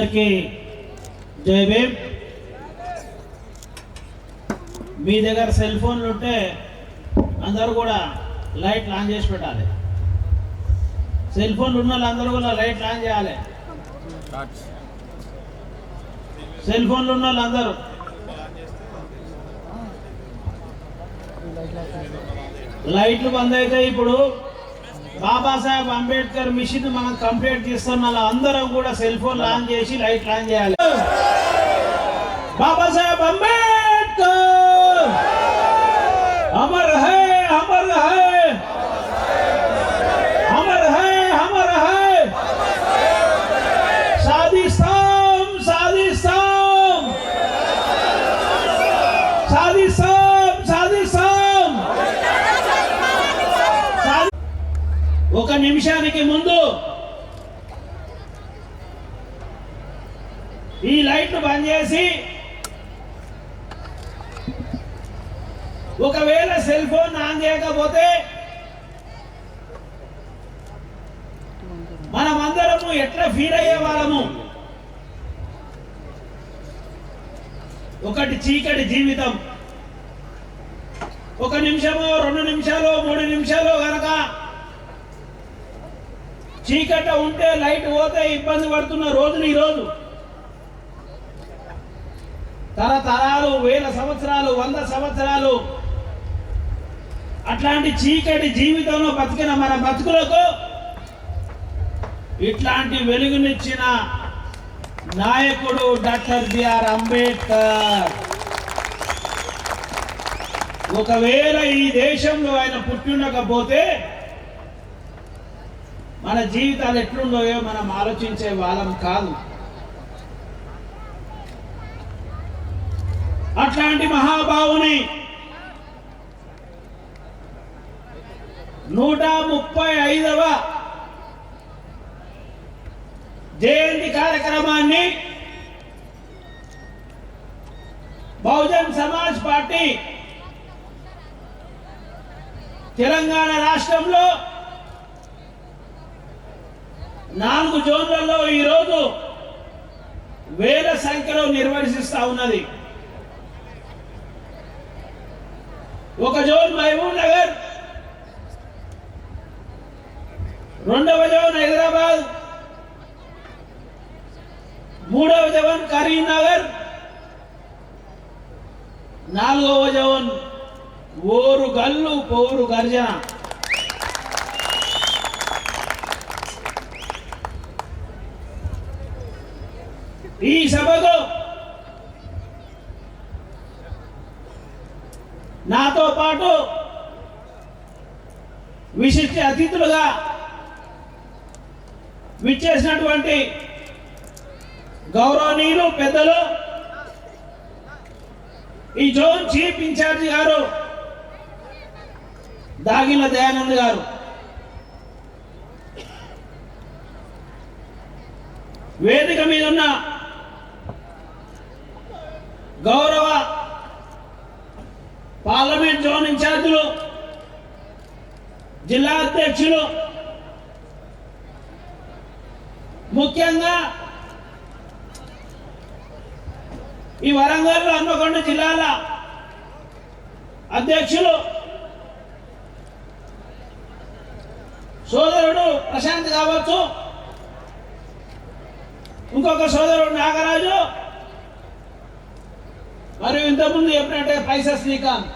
అందరికీ జై భీమ్. మీ దగ్గర సెల్ ఫోన్లు ఉంటే అందరూ కూడా లైట్లు ఆన్ చేసి పెట్టాలి. సెల్ ఫోన్లు ఉన్న వాళ్ళందరూ కూడా లైట్లు ఆన్ చేయాలి. సెల్ ఫోన్లు ఉన్న వాళ్ళందరూ లైట్లు బంద్ అయితే ఇప్పుడు బాబాసాహెబ్ అంబేద్కర్ మిషన్ మనం కంప్లీట్ చేస్తున్న అందరం కూడా సెల్ ఫోన్ ఆన్ చేసి లైట్ ఆన్ చేయాలి. Babasaheb Ambedkar Amar high, Amar high, Amar high, Amar high. సాధిస్తాం, సాధిస్తాం, సాధిస్తాం, సాధిస్తాం. ఒక నిమిషానికి ముందు ఈ లైట్లు బంద్ చేసి ఒకవేళ సెల్ ఫోన్ ఆన్ చేయకపోతే మనమందరము ఎట్లా ఫీల్ అయ్యే వాళ్ళము? ఒకటి చీకటి జీవితం. ఒక నిమిషమో 2 నిమిషాలు 3 నిమిషాలు కనుక చీకట ఉంటే లైట్ పోతే ఇబ్బంది పడుతున్న రోజులు ఈరోజు. తరతరాలు, 1000 సంవత్సరాలు, 100 సంవత్సరాలు అట్లాంటి చీకటి జీవితంలో బతికిన మన బతుకులకు ఇట్లాంటి వెలుగునిచ్చిన నాయకుడు డాక్టర్ బిఆర్ అంబేద్కర్. ఒకవేళ ఈ దేశంలో ఆయన పుట్టిండకపోతే మన జీవితాలు ఎట్లుండయో మనం ఆలోచించే వాళ్ళం కాదు. అట్లాంటి మహాబావుని 135వ జయంతి కార్యక్రమాన్ని బహుజన్ సమాజ్ పార్టీ తెలంగాణ రాష్ట్రంలో 4 జోన్లలో ఈరోజు 1000 సంఖ్యలో నిర్వహిస్తూ ఉన్నది. ఒక జోన్ మహబూబ్ నగర్, 2వ జోన్ హైదరాబాద్, 3వ జోన్ కరీంనగర్, 4వ జోన్ ఓరు గల్లు పోరు గర్జన. ఈ సభకు నాతో పాటు విశిష్ట అతిథులుగా విచ్చేసినటువంటి గౌరవనీయులు పెద్దలు ఈ జోన్ చీఫ్ ఇన్ఛార్జి గారు దాగిల దయానంద్ గారు, వేదిక మీద ఉన్న గౌరవ పార్లమెంట్ జోన్ ఇన్ఛార్జీలు, జిల్లా అధ్యక్షులు, ముఖ్యంగా ఈ వరంగల్ హన్మకొండ జిల్లాల అధ్యక్షులు సోదరుడు ప్రశాంత్ కావచ్చు, ఇంకొక సోదరుడు నాగరాజు, మరియు ఇంతకుముందు చెప్పినట్టే పైసా శ్రీకాంత్.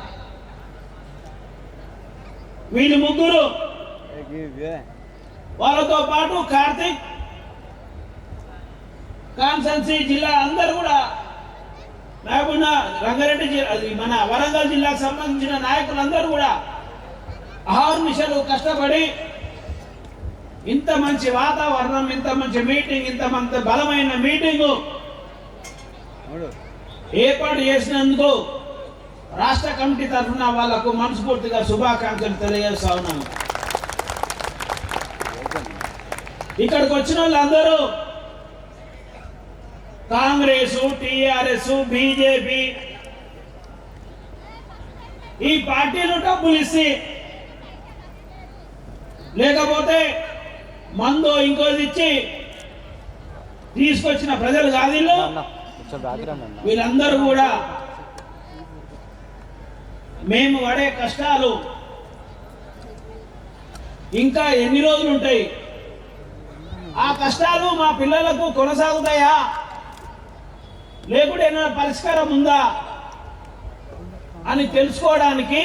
వీళ్ళు ముగ్గురు, వాళ్ళతో పాటు కార్తిక్, కాన్సెన్సీ జిల్లా అందరూ కూడా మహబూబ్ రంగారెడ్డి జిల్లా, మన వరంగల్ జిల్లాకు సంబంధించిన నాయకులందరూ కూడా అహర్నిశలు కష్టపడి ఇంత మంచి వాతావరణం, ఇంత మంచి మీటింగ్, ఇంత మంచి బలమైన మీటింగు ఏర్పాటు చేసినందుకు రాష్ట్ర కమిటీ తరఫున వాళ్లకు మనస్ఫూర్తిగా శుభాకాంక్షలు తెలియజేస్తా ఉన్నాను. ఇక్కడికి వచ్చిన వాళ్ళందరూ కాంగ్రెస్, టిఆర్ఎస్, బీజేపీ ఈ పార్టీలు డబ్బులు ఇచ్చి లేకపోతే మందో ఇంకోది ఇచ్చి తీసుకొచ్చిన ప్రజలు కాదు వీళ్ళందరూ కూడా మేము పడే కష్టాలు ఇంకా ఎన్ని రోజులు ఉంటాయి, ఆ కష్టాలు మా పిల్లలకు కొనసాగుతాయా లేకుంటే ఏమైనా పరిష్కారం ఉందా అని తెలుసుకోవడానికి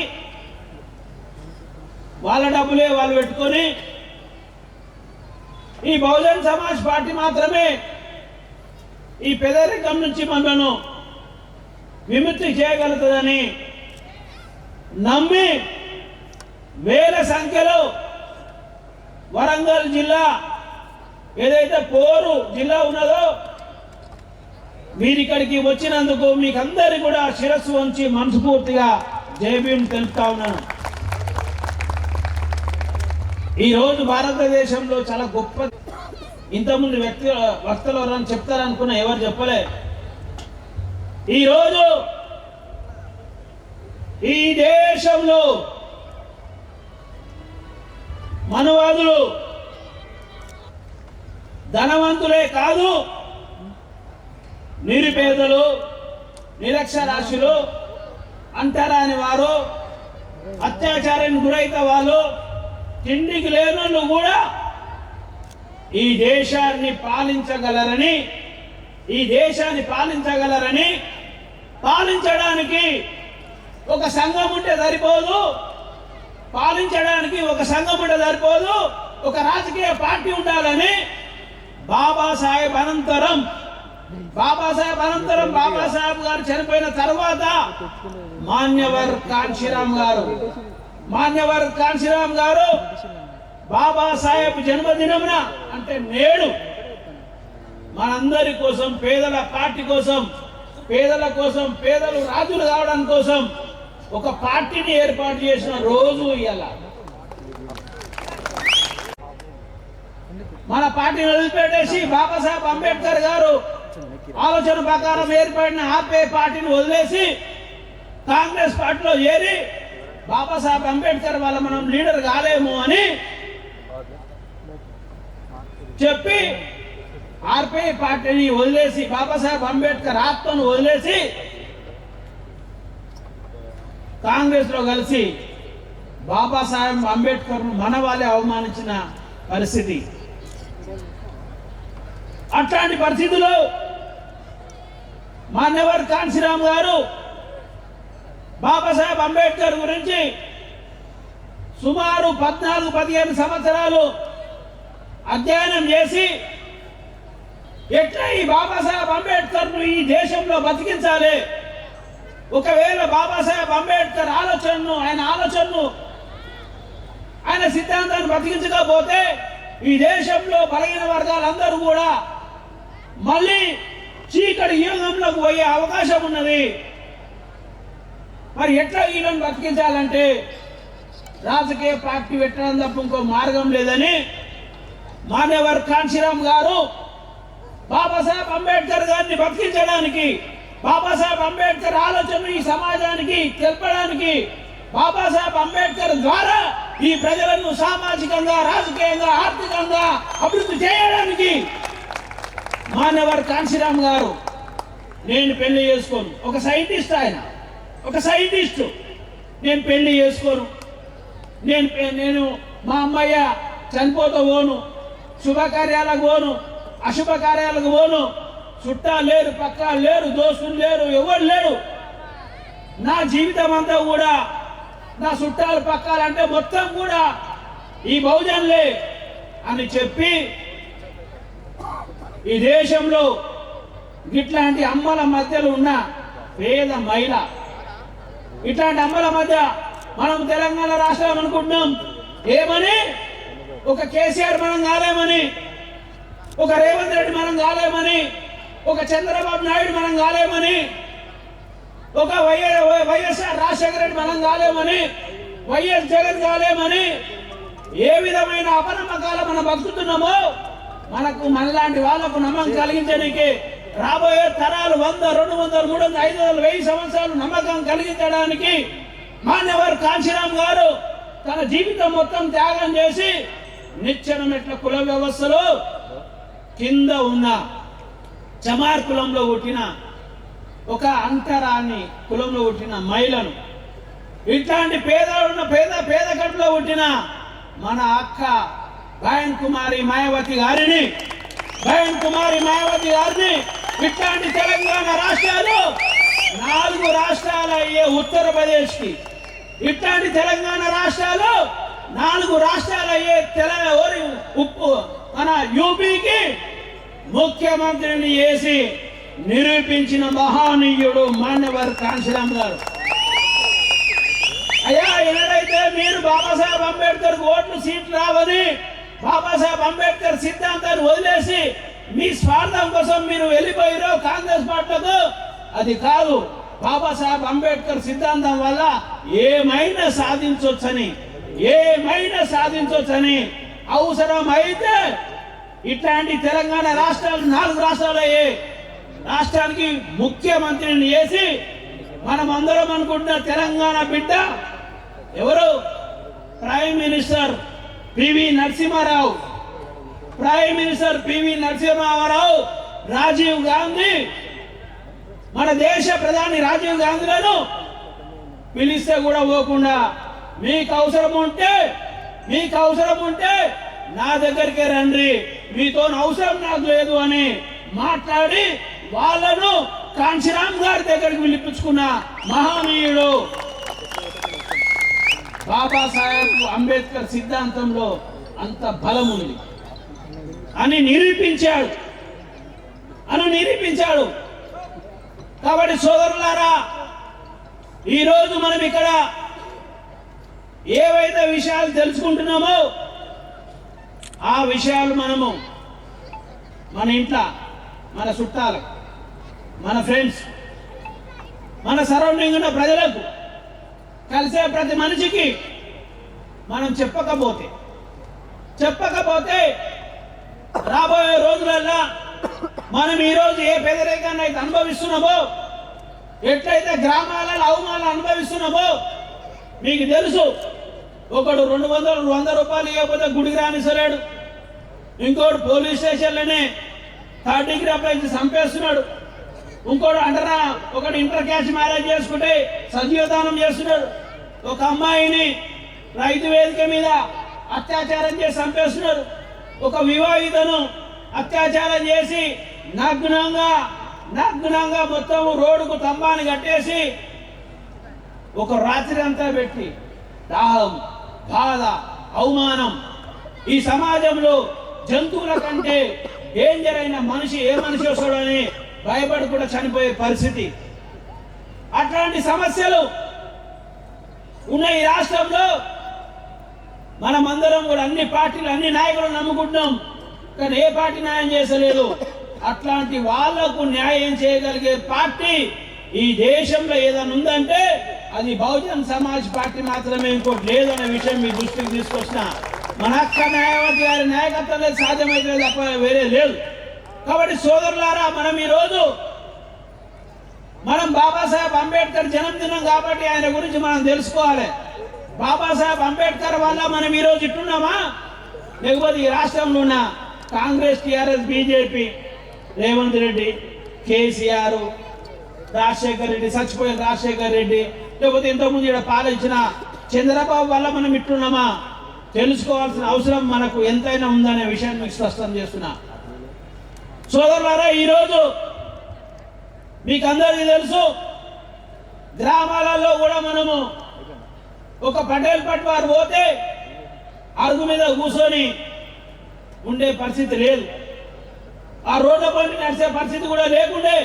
వాళ్ళ డబ్బులే వాళ్ళు పెట్టుకొని ఈ బహుజన్ సమాజ్ పార్టీ మాత్రమే ఈ పేదరికం నుంచి మనను విముక్తి చేయగలుగుతుందని నమ్మి వేల సంఖ్యలో వరంగల్ జిల్లా ఏదైతే పోరు జిల్లా ఉన్నదో మీరిక్కడికి వచ్చినందుకు మీకు అందరికీ కూడా శిరస్సు వంచి మనస్ఫూర్తిగా జైభీం తెలుపుతా ఉన్నాను. ఈరోజు భారతదేశంలో చాలా గొప్ప, ఇంతకుముందు వక్తలు ఎవరని చెప్తారనుకున్నా, ఎవరు చెప్పలే. ఈరోజు ఈ దేశంలో మనవాదులు ధనవంతులే కాదు, నిరుపేదలు, నిరక్షరాస్యులు, అంటరాని వారు, అత్యాచారానికి గురైన వాళ్ళు, తిండికి లేనోళ్ళు కూడా ఈ దేశాన్ని పాలించగలరని, పాలించడానికి ఒక సంఘం ఉంటే సరిపోదు, ఒక రాజకీయ పార్టీ ఉండాలని బాబాసాహెబ్ అనంతరం బాబాసాహెబ్ గారు చనిపోయిన తర్వాత మాన్యవర్ కాంశీరామ్ గారు బాబాసాహెబ్ జన్మదినమున అంటే నేడు మనందరి కోసం, పేదల పార్టీ కోసం, పేదలు రాజులు కావడం కోసం ఒక పార్టీని ఏర్పాటు చేసిన రోజు ఇవాళ. మన పార్టీని వదిలిపెట్టేసి బాబాసాహెబ్ అంబేద్కర్ గారు ఆలోచన ప్రకారం ఏర్పడిన ఆపే పార్టీని వదిలేసి కాంగ్రెస్ పార్టీలో చేరి బాబాసాహెబ్ అంబేద్కర్ వల్ల మనం లీడర్ కాలేము అని చెప్పి ఆర్పే పార్టీని వదిలేసి బాబాసాహెబ్ అంబేద్కర్ ఆత్మను వదిలేసి కాంగ్రెస్ లో కలిసి బాబాసాహెబ్ అంబేద్కర్ మన వాళ్ళే అవమానించిన పరిస్థితి. అట్లాంటి పరిస్థితుల్లో మాన్యవర్ కాంశీరామ్ గారు బాబాసాహెబ్ అంబేద్కర్ గురించి సుమారు 14-15 సంవత్సరాలు అధ్యయనం చేసి ఎట్లా ఈ బాబాసాహెబ్ అంబేద్కర్ ను ఈ దేశంలో బతికించాలి, ఒకవేళ బాబాసాహెబ్ అంబేద్కర్ ఆయన సిద్ధాంతాన్ని బతికించకపోతే ఈ దేశంలో బలహీన వర్గాలందరూ కూడా మళ్ళీ చీకటి యుగంలోకి పోయే అవకాశం ఉన్నది. మరి ఎట్లా వీళ్ళని బతికించాలంటే రాజకీయ పార్టీ పెట్టడం తప్ప ఇంకో మార్గం లేదని మాన్యవర్ కాంశీరామ్ గారు బాబాసాహెబ్ అంబేద్కర్ గారిని బతికించడానికి, బాబాసాహెబ్ అంబేద్కర్ ఆలోచన ఈ సమాజానికి తెలపడానికి, బాబాసాహెబ్ అంబేద్కర్ ద్వారా ఈ ప్రజలను సామాజికంగా, రాజకీయంగా, ఆర్థికంగా అభివృద్ధి చేయడానికి మాన్యవర్ కాంశీరామ్ గారు నేను పెళ్లి చేసుకోను, ఒక సైంటిస్ట్, నేను పెళ్లి చేసుకోను, నేను మా అమ్మయ్య చనిపోతూ పోను, శుభకార్యాలకు పోను, అశుభ కార్యాలకు పోను, చుట్టాలు లేరు, పక్కాలు లేరు, దోస్తులు లేరు, ఎవరు లేరు, నా జీవితం అంతా కూడా నా చుట్టాలు పక్కాలంటే మొత్తం కూడా ఈ బహుజనులే అని చెప్పి ఈ దేశంలో ఇట్లాంటి అమ్మల మధ్యలో ఉన్న పేద మహిళ, ఇట్లాంటి అమ్మల మధ్య మనం తెలంగాణ రాష్ట్రం అనుకుంటున్నాం ఏమని, ఒక కేసీఆర్ మనం కాలేమని, ఒక రేవంత్ రెడ్డి మనం కాలేమని, ఒక చంద్రబాబు నాయుడు మనం కాలేమని, ఒక వైఎస్ఆర్ రాజశేఖర రెడ్డి మనం కాలేమని, వైఎస్ జగన్ కాలేమని ఏ విధమైన అపనమ్మకాలు మనం బతుకుతున్నామో మనలాంటి వాళ్ళకు నమ్మకం కలిగించడానికి రాబోయే తరాలు 100, 200, 300, 500, 1000 సంవత్సరాలు నమ్మకం కలిగించడానికి మాన్యవర్ కాంశీరామ్ గారు తన జీవితం మొత్తం త్యాగం చేసి నిచ్చెన మెట్ల కుల వ్యవస్థలో కింద ఉన్న చమార్ కులంలో పుట్టిన ఒక అంటరాని కులంలో పుట్టిన మహిళను, ఇట్లాంటి పేద కడుపులో పుట్టిన మన అక్క బయన్ కుమారి మాయావతి గారిని ఇట్లాంటి తెలంగాణ రాష్ట్రాలు 4 రాష్ట్రాలు అయ్యే ఉత్తరప్రదేశ్కి, ఇట్లాంటి తెలంగాణ రాష్ట్రాలు 4 రాష్ట్రాలు అయ్యే మన యూపీకి ముఖ్యమంత్రిని చేసి నిరూపించిన మహానీయుడు మాన్యవర్ కాంశీరామ్ గారు. అయ్యా, ఎన్నడైతే మీరు బాబాసాహెబ్ అంబేద్కర్ ఓట్లు సీట్లు రావని బాబాసాహెబ్ అంబేద్కర్ సిద్ధాంతాన్ని వదిలేసి మీ స్వార్థం కోసం మీరు వెళ్ళిపోయారో కాంగ్రెస్ పార్టీలకు, అది కాదు. బాబాసాహెబ్ అంబేద్కర్ సిద్ధాంతం వల్ల ఏమైనా సాధించొచ్చని అవసరం అయితే ఇట్లాంటి తెలంగాణ రాష్ట్రాలు 4 రాష్ట్రాలు అయ్యే రాష్ట్రానికి ముఖ్యమంత్రిని చేసి మనం అందరం అనుకుంటున్న తెలంగాణ బిడ్డ ఎవరు? Prime minister PV Narasimha Rao. రాజీవ్ గాంధీ, మన దేశ ప్రధాని రాజీవ్ గాంధీలను పిలిస్తే కూడా పోకుండా మీకు అవసరం ఉంటే నా దగ్గరికి రండి, మీతో అవసరం నాకు లేదు అని మాట్లాడి వాళ్ళను కాంశీరామ్ గారి దగ్గరికి పిలిపించుకున్న మహానీయుడు. బాబాసాహెబ్ అంబేద్కర్ సిద్ధాంతంలో అంత బలం ఉంది అని నిరూపించాడు. కాబట్టి సోదరులారా, ఈరోజు మనం ఇక్కడ ఏవైతే విషయాలు తెలుసుకుంటున్నామో ఆ విషయాలు మనము మన ఇంట్లో, మన చుట్టాలు, మన ఫ్రెండ్స్, మన సరౌండింగ్ ఉన్న ప్రజలకు, కలిసే ప్రతి మనిషికి మనం చెప్పకపోతే రాబోయే రోజులలో మనం ఈరోజు ఏ పేదరికాన్ని అయితే అనుభవిస్తున్నామో, ఎట్లయితే గ్రామాలలో అవమానాలు అనుభవిస్తున్నామో మీకు తెలుసు. ఒకడు 200 రూపాయలు ఇవ్వకపోతే గుడికి రానిసలేడు, ఇంకోటి పోలీస్ స్టేషన్లోనే 3rd డిగ్రీ అప్లై చంపేస్తున్నాడు, ఇంకోటి ఒకటి ఇంటర్ క్యాస్ట్ మ్యారేజ్ చేసుకుంటే సజీవదానం చేస్తున్నాడు, ఒక అమ్మాయిని రైతు వేదిక మీద అత్యాచారం చేసి చంపేస్తున్నాడు, ఒక వివాహితను అత్యాచారం చేసి నగ్నంగా మొత్తం రోడ్డుకు తంబాన్ని కట్టేసి ఒక రాత్రి అంతా పెట్టి దాహం, బాధ, అవమానం. ఈ సమాజంలో జంతువుల కంటే డేంజర్ అయిన మనిషి ఏ మనిషి వస్తాడని భయపడి కూడా చనిపోయే పరిస్థితి. అట్లాంటి సమస్యలు ఉన్న ఈ రాష్ట్రంలో మనమందరం కూడా అన్ని పార్టీలు, అన్ని నాయకులు నమ్ముకుంటున్నాం, కానీ ఏ పార్టీ న్యాయం చేసలేదు. అట్లాంటి వాళ్లకు న్యాయం చేయగలిగే పార్టీ ఈ దేశంలో ఏదైనా ఉందంటే అది బహుజన్ సమాజ్ పార్టీ మాత్రమే, ఇంకోటి లేదనే విషయం మీ దృష్టికి తీసుకొచ్చిన. మన అక్క న్యాయవతి గారి నాయకత్వంలో సాధ్యమైతే తప్ప వేరే లేదు. కాబట్టి సోదరులారా, మనం బాబాసాహెబ్ అంబేద్కర్ జన్మదినం కాబట్టి ఆయన గురించి మనం తెలుసుకోవాలి. బాబాసాహెబ్ అంబేద్కర్ వల్ల మనం ఈరోజు ఇట్టున్నామా? లేకపోతే ఈ రాష్ట్రంలో ఉన్న కాంగ్రెస్, టీఆర్ఎస్, బీజేపీ, రేవంత్ రెడ్డి, కేసీఆర్, రాజశేఖర్ రెడ్డి, చచ్చిపోయిన రాజశేఖర్ రెడ్డి, లేకపోతే ఇంతకుముందు ఇక్కడ పాలించిన చంద్రబాబు వల్ల మనం ఇట్టున్నామా? తెలుసుకోవాల్సిన అవసరం మనకు ఎంతైనా ఉందనే విషయాన్ని మీకు స్పష్టం చేస్తున్నా. సోదరులారా, ఈరోజు మీకు అందరికీ తెలుసు, గ్రామాలలో కూడా మనము ఒక పటేల్ పట్వారు పోతే అరుగు మీద కూర్చొని ఉండే పరిస్థితి లేదు, ఆ రోడ్ల పని నడిచే పరిస్థితి కూడా లేకుండే.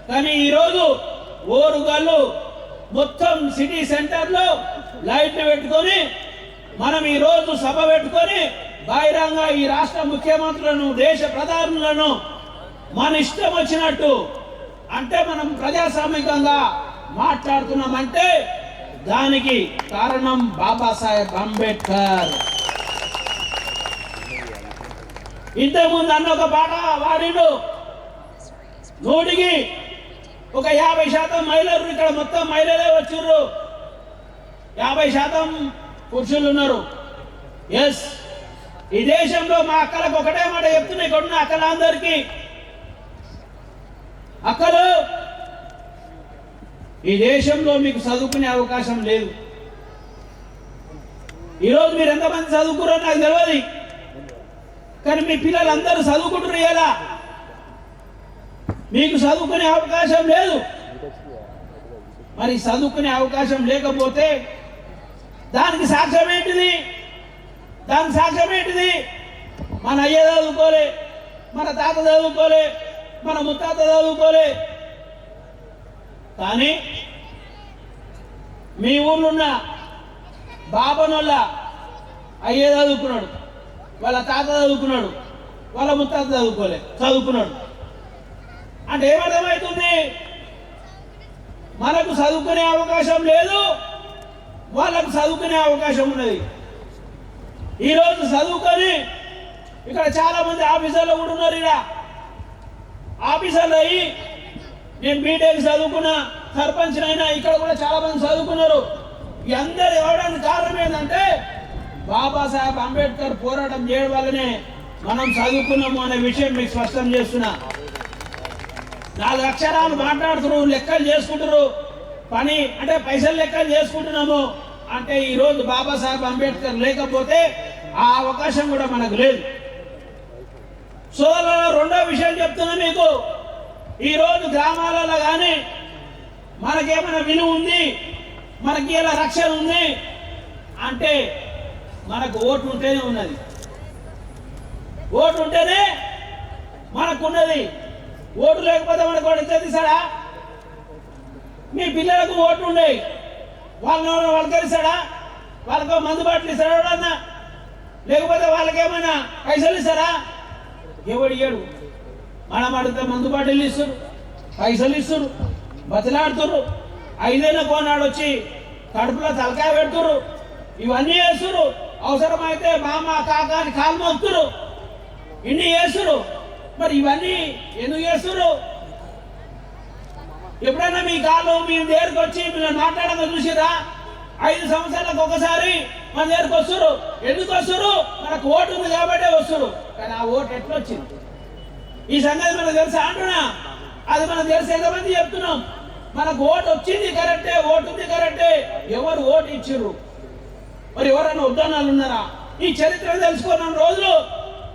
కానీ ఈరోజు ఓరుగల్లు మొత్తం సిటీ సెంటర్లో లైట్లు పెట్టుకొని మనం ఈరోజు సభ పెట్టుకొని బహిరంగ ఈ రాష్ట్ర ముఖ్యమంత్రులను, దేశ ప్రధానులను మన ఇష్టం వచ్చినట్టు అంటే మనం ప్రజాస్వామికంగా మాట్లాడుతున్నామంటే దానికి కారణం బాబాసాహెబ్ అంబేద్కర్. ఇంతకుముందు అన్న ఒక పాట వాడిను, 100కి ఒక 50% మహిళలు, ఇక్కడ మొత్తం మహిళలే వచ్చిర్రు, 50% పురుషులు ఉన్నారు. ఎస్, ఈ దేశంలో మా అక్కలకు ఒకటే మాట చెప్తున్నా, ఇక్కడ ఉన్న అక్కలందరికీ అక్కలు ఈ దేశంలో మీకు చదువుకునే అవకాశం లేదు. ఈరోజు మీరు ఎంతమంది చదువుకున్నారో నాకు తెలియదు, కానీ మీ పిల్లలందరూ చదువుకుంటున్నారు. ఎలా మీకు చదువుకునే అవకాశం లేదు? మరి చదువుకునే అవకాశం లేకపోతే దానికి సాక్ష్యం ఏంటిది? దానికి సాక్ష్యం ఏంటిది? మన అయ్య చదువుకోలే, మన తాత చదువుకోలే, మన ముత్తాత చదువుకోలే, కానీ మీ ఊళ్ళో ఉన్న బాబనోళ్ళ అయ్యే చదువుకున్నాడు, వాళ్ళ తాత చదువుకున్నాడు, వాళ్ళ ముత్తాత చదువుకున్నాడు. అంటే ఏమర్థమవుతుంది? మనకు చదువుకునే అవకాశం లేదు, వాళ్ళకు చదువుకునే అవకాశం ఉన్నది. ఈరోజు చదువుకొని ఇక్కడ చాలా మంది ఆఫీసర్లు కూడా ఉన్నారు. ఇక్కడ ఆఫీసర్లు అయ్యి నేను బీటెక్ చదువుకున్నా, సర్పంచ్ అయినా, ఇక్కడ కూడా చాలా మంది చదువుకున్నారు. ఈ అందరు ఇవ్వడానికి కారణం ఏంటంటే బాబాసాహెబ్ అంబేద్కర్ పోరాటం చేయడం వల్లనే మనం చదువుకున్నాము అనే విషయం మీకు స్పష్టం చేస్తున్నా. 4 అక్షరాలు మాట్లాడుతున్నారు, లెక్కలు చేసుకుంటారు, పని అంటే పైసలు లెక్కలు చేసుకుంటున్నాము అంటే ఈరోజు బాబాసాహెబ్ అంబేద్కర్ లేకపోతే ఆ అవకాశం కూడా మనకు లేదు. సోదరుల రెండో విషయం చెప్తున్నా మీకు, ఈరోజు గ్రామాలలో కానీ మనకేమైనా విలువ ఉంది, మనకి ఇలా రక్షణ ఉంది అంటే మనకు ఓటు ఉంటేనే ఉన్నది. ఓటు ఉంటేనే మనకున్నది. ఓటు లేకపోతే మనకు వాడు ఇచ్చేది ఇస్తాడా? మీ పిల్లలకు ఓటు ఉండేవి, వాళ్ళు తెలిసాడా? వాళ్ళకు మందు బాటలు ఇస్తాడా ఎవడన్నా? లేకపోతే వాళ్ళకేమైనా పైసలు ఇస్తారా? ఎవడు ఇయ్యడు. మనం అడిగితే మందు బాటలు ఇస్తారు, పైసలు ఇస్తారు, బతిలాడుతురు, 5 ఏళ్ళ కోనాడు వచ్చి కడుపులో తలకాయ పెడుతురు, ఇవన్నీ చేస్తురు. అవసరమైతే మామ కాక అని కాలు మోస్తురు, ఇన్ని చేస్తురు. మరి ఇవన్నీ ఎందుకు చేస్తురు? ఎప్పుడైనా మీ కాళ్ళు మీ దగ్గరకు వచ్చి మీరు మాట్లాడగా చూసిరా? 5 సంవత్సరాలకు ఒకసారి మన దగ్గరకు వస్తురు. ఎందుకు వస్తురు? మనకు ఓటు ఉంది కాబట్టే వస్తురు. కానీ ఆ ఓటు ఎట్లా వచ్చింది? ఈ సంగతి మనకు తెలుసా అంటున్నా? అది మనకు తెలిసి ఎంతమంది చెప్తున్నాం? మనకు ఓటు వచ్చింది కరెక్టే, ఓటు ఉంది కరెక్టే. ఎవరు ఓటు ఇచ్చిర్రు? మరి ఎవరైనా ఉద్దానాలు ఉన్నారా? ఈ చరిత్ర తెలుసుకున్న రోజులు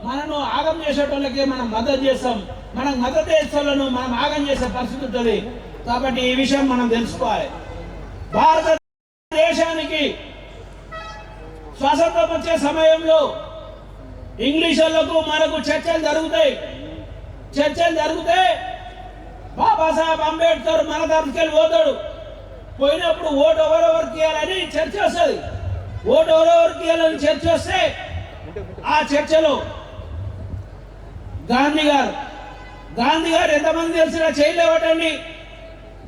మనను ఆగం చేసేటోళ్ళకి మనం మద్దతు చేస్తాం, మనకు మద్దతు చేసేటోళ్ళను మనం ఆగం చేసే పరిస్థితి ఉంటుంది. కాబట్టి ఈ విషయం మనం తెలుసుకోవాలి. భారతదేశానికి స్వాతంత్రం వచ్చే సమయంలో ఇంగ్లీషులకు మనకు చర్చలు జరుగుతాయి. చర్చలు జరిగితే బాబాసాహెబ్ అంబేద్కర్ మన తరఫుకెళ్ళి పోతాడు. పోయినప్పుడు ఓటు ఎవరెవరికి ఇవ్వాలని చర్చ వస్తుంది. ఓటు ఎవరెవరికి ఇవ్వాలని చర్చ వస్తే ఆ చర్చలో గాంధీ గారు ఎంతమంది తెలిసినా చేయలేవటండి.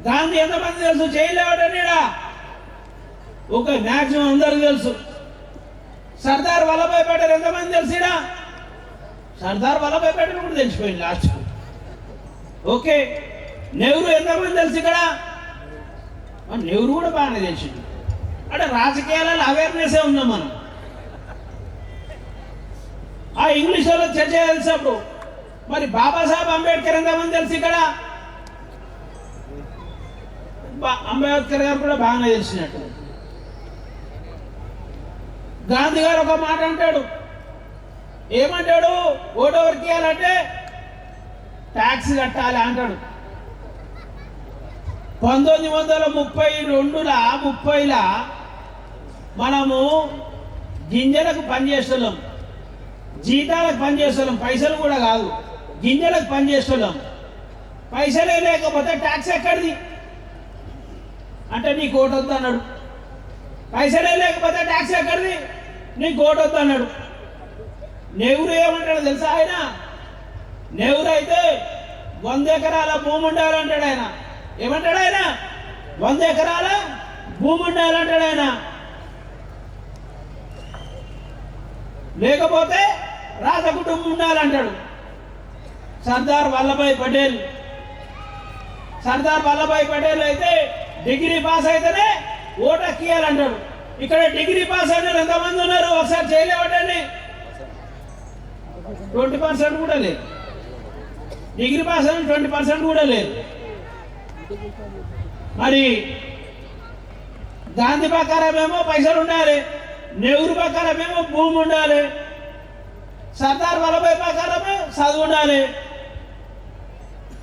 గాంధీ ఎంతమంది తెలుసు? చేయలేవటండి. ఒక మ్యాక్సిమం అందరికి తెలుసు. సర్దార్ వల్లభాయ్ పటేల్ ఎంతమంది తెలిసినా? సర్దార్ వల్లభాయ్ పటేల్ కూడా తెలిసిపోయింది లాస్ట్. ఓకే, నెహ్రూ ఎంతమంది తెలుసు? ఇక్కడ నెహ్రూ కూడా బాగానే తెలిసింది. అంటే రాజకీయాలలో అవేర్నెస్ ఉన్నాం మనం. ఆ ఇంగ్లీష్ వాళ్ళకి చర్చ తెలిసినప్పుడు మరి బాబాసాహెబ్ అంబేద్కర్ ఎంతమంది తెలుసు? ఇక్కడ అంబేద్కర్ గారు కూడా బాగానే తెలిసినట్టు. గాంధీ గారు ఒక మాట అంటాడు. ఏమంటాడు? ఓటు ఎవరికి ఇవ్వాలంటే ట్యాక్స్ కట్టాలి అంటాడు. 1932 మనము గింజలకు పనిచేస్తున్నాం, జీతాలకు పనిచేస్తున్నాం, పైసలు కూడా కాదు, గింజలకు పనిచేస్తున్నాం. పైసలే లేకపోతే ట్యాక్స్ ఎక్కడిది అంటే నీకు ఓటు వద్దు అన్నాడు. పైసలే లేకపోతే ట్యాక్స్ ఎక్కడిది? నీకు ఓటు వద్దు అన్నాడు. నెహ్రూ ఏమంటాడు తెలుసా? ఆయన నెహ్రూ అయితే 100 ఎకరాల భూమి ఉండాలంటాడు. ఆయన ఏమంటాడు? ఆయన 100 ఎకరాల భూమి ఉండాలంటాడు. ఆయన లేకపోతే రాజ కుటుంబం ఉండాలంటాడు. సర్దార్ వల్లభాయ్ పటేల్ అయితే డిగ్రీ పాస్ అయితేనే ఓటు ఎక్కియాలంటాడు. ఇక్కడ డిగ్రీ పాస్ అయిన ఎంతమంది ఉన్నారు? ఒకసారి చేయలేవటండి. 20% కూడా లేదు. డిగ్రీ పాస్ అయిన 20% కూడా లేదు. మరి గాంధీ ప్రకారమేమో పైసలు ఉండాలి, నెహ్రూ ప్రకారమేమో భూమి ఉండాలి, సర్దార్ వల్లభాయ్ ప్రకారమే చదువు ఉండాలి.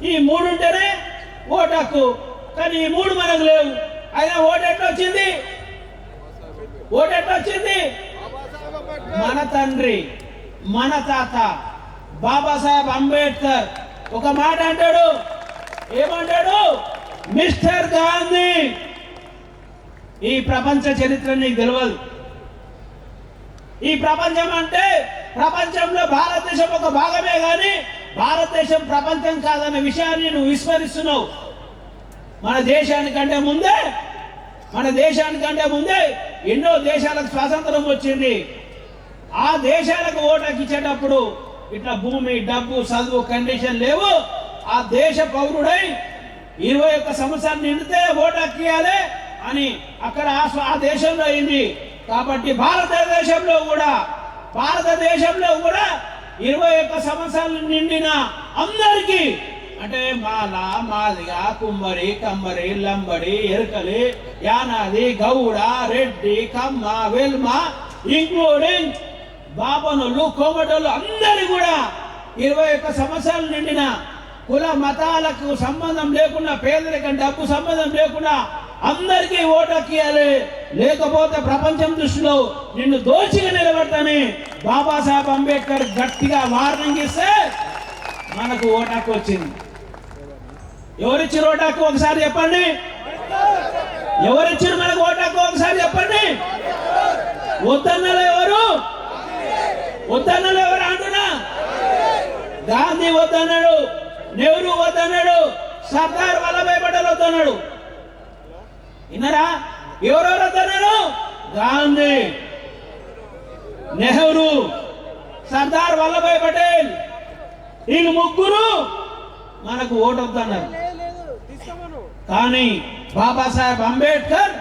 ఈ మూడు ఉంటేనే ఓటు హక్కు. కానీ ఈ మూడు మనకు లేవు. అయినా ఓటు ఎట్లా వచ్చింది? ఓటు ఎట్లా వచ్చింది? మన తండ్రి, మన తాత బాబాసాహెబ్ అంబేద్కర్ ఒక మాట అంటాడు. ఏమంటాడు? మిస్టర్ గాంధీ, ఈ ప్రపంచ చరిత్ర నీకు తెలియదు. ఈ ప్రపంచం అంటే ప్రపంచంలో భారతదేశం ఒక భాగమే, కానీ భారతదేశం ప్రపంచం కాదన్న విషయాన్ని నువ్వు విస్మరిస్తున్నావు. మన దేశానికంటే ముందే ఎన్నో దేశాలకు స్వాతంత్రం వచ్చింది. ఆ దేశాలకు ఓటుకి ఇచ్చేటప్పుడు ఇట్లా భూమి, డబ్బు, చదువు కండిషన్ లేవు. ఆ దేశ పౌరుడై 21 సంవత్సరాలు నిండితే ఓటు హక్కియాలి అని అక్కడ ఆ దేశంలో అయింది. కాబట్టి భారతదేశంలో కూడా 21 సంవత్సరాలు నిండిన అందరికీ, అంటే మాల, మాదిగ, కుమ్మరి, కమ్మరి, లంబడి, ఎరుకలి, యానాది, గౌడ, రెడ్డి, కమ్మ, వెల్మ, ఇంక్లూడింగ్ బాపనులు, కోమటోళ్ళు అందరి కూడా 21 సంవత్సరాలు నిండిన కుల మతాలకు సంబంధం లేకుండా, పేదరికం, డబ్బు సంబంధం లేకుండా అందరికీ ఓటు హక్కియాలి. లేకపోతే ప్రపంచం దృష్టిలో నిన్ను దోషిగా నిలబడతాని బాబాసాహెబ్ అంబేద్కర్ గట్టిగా వార్నింగ్ ఇస్తే మనకు ఓటు హక్కు వచ్చింది. ఎవరిచ్చారు ఓటు హక్కు ఒకసారి చెప్పండి. ఎవరిచ్చారు మనకు ఓటు హక్కు ఒకసారి చెప్పండి. వద్దన్నలు ఎవరు? వద్దన్నలు ఎవరు అంటున్నా? గాంధీ వద్దన్నాడు, నెహ్రూ వద్దన్నాడు, సర్దార్ వల్లభాయ్ పటేల్ వద్దన్నాడు. విన్నారా? ఎవరెవరు వద్దన్నారు? గాంధీ, నెహ్రూ, సర్దార్ వల్లభాయ్ పటేల్, వీళ్ళు ముగ్గురు మనకు ఓటు వద్దన్నారు. కానీ బాబాసాహెబ్ అంబేద్కర్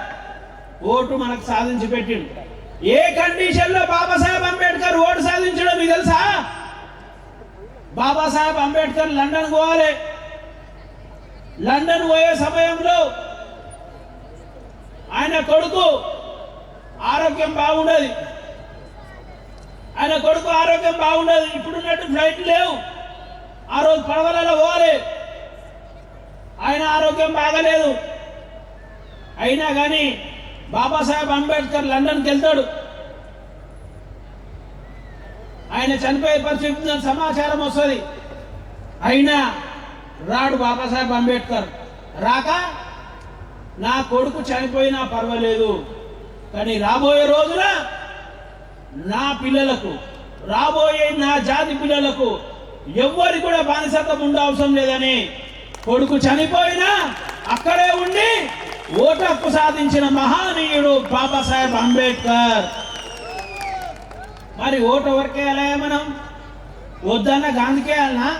ఓటు మనకు సాధించి పెట్టిండు. ఏ కండిషన్ లో బాబాసాహెబ్ అంబేద్కర్ ఓటు సాధించడం మీకు తెలుసా? బాబాసాహెబ్ అంబేద్కర్ లండన్ పోవాలి. లండన్ పోయే సమయంలో ఆయన కొడుకు ఆరోగ్యం బాగుండదు. ఇప్పుడున్నట్టు ఫ్లైట్ లేవు. ఆ రోజు పడవలలో పోవాలి. ఆయన ఆరోగ్యం బాగలేదు. అయినా కానీ బాబాసాహెబ్ అంబేద్కర్ లండన్కి వెళ్తాడు. ఆయన చనిపోయే పరిస్థితి సమాచారం వస్తుంది. అయినా రాడు బాబాసాహెబ్ అంబేద్కర్. రాక నా కొడుకు చనిపోయినా పర్వాలేదు, కానీ రాబోయే రోజున నా పిల్లలకు, రాబోయే నా జాతి పిల్లలకు ఎవ్వరికి కూడా బానిసత్వం ఉండవసరం లేదని కొడుకు చనిపోయినా అక్కడే ఉండి ఓటు హక్కు సాధించిన మహానీయుడు బాబాసాహెబ్ అంబేద్కర్. మరి ఓటు ఎవరికి వేయాలి? మనం వద్దన్న గాంధీకి వేయాలనా?